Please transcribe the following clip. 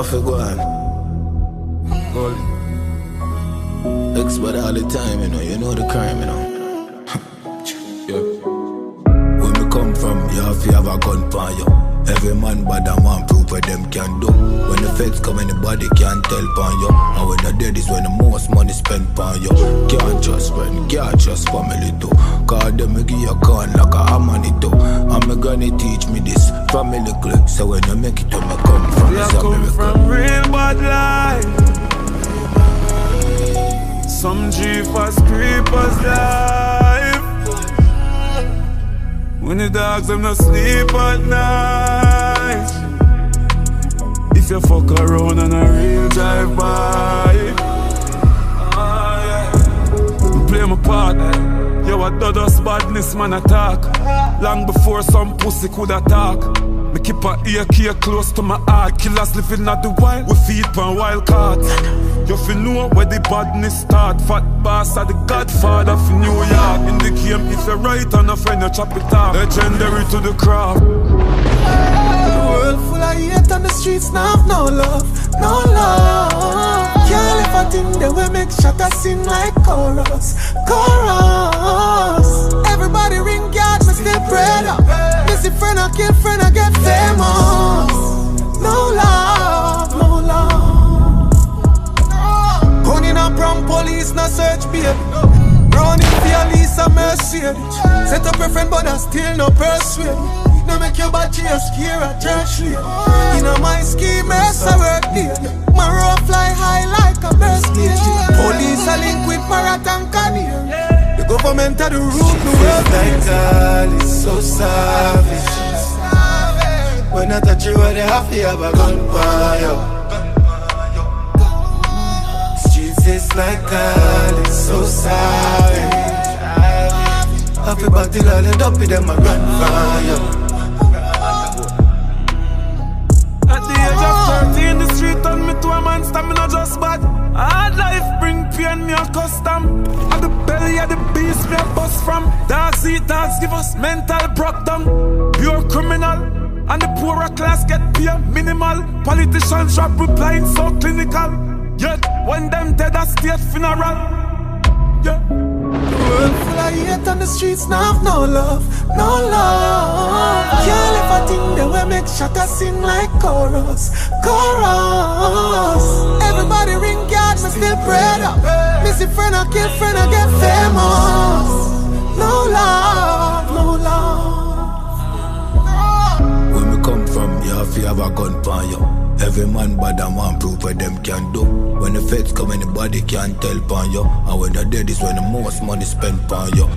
for go on. Expert all the time, you know the crime, Yeah. When we come from, you have to have a gun for you. Every man bad and one proof what them can do. When the feds come, anybody can't tell upon you. And when the dead is when the most money spent upon you. Can't trust friend, can't trust family too. Cause them me give you a gun like a harmony too. And me granny teach me this family click. So when you make it to me come from, it's a miracle. From real bad life. Some G-Fast creepers life. When the dogs them not sleep at night. If you fuck around on a real drive-by, you play my part. You a dodos badness man attack. Long before some pussy could attack. Me keep an AK close to my heart. Killers living at the wild, we feed pan wild cards. You fi know where the badness start. Fat boss are the godfather for New York. In the game, if you're right on a friend, you chop it off. Legendary to the craft. The world full of hate on the streets, now have no love, no love. Can't live a thing that will make shatter sing like chorus, chorus. Everybody ring guard, me still prayed up. Missy friend, I kill friend, I get famous. No love, no love. Running up from police, no search, baby. Running for your lease, a Mercedes. Set up your friend, but I still no persuade. No make your bad chase, scare a church lane. You know my scheme, I work there. My rope fly high like a bird stage. Police are linked with Parrot and Canary. The government are the root, the world like God is so savage. When I touch you, they have to have a gunfire. Streets is like God is so savage. Happy battle all end up with them a gunfire. At the age of 13, the street turned me to a monster, me not just bad. Hard life bring pain, me accustomed. At the belly of the beast, me a bust from. Dogs eat dogs, give us mental breakdown. Pure criminal, and the poorer class get paid minimal. Politicians drop replying so clinical. Yet, when them dead at state funeral. Yeah. The world full of hate on the streets, now have no love, no love. Can't live a thing that will make shatter sing like chorus, chorus. Everybody ring guard, me still prayed up. Missy friend, I kill friend, I get famous. No love, no love. When we come from, you have to have a gun for you. Every man bad and one proof what them can do. When the feds come, anybody can't tell upon you. And when the dead is when the most money spent upon you.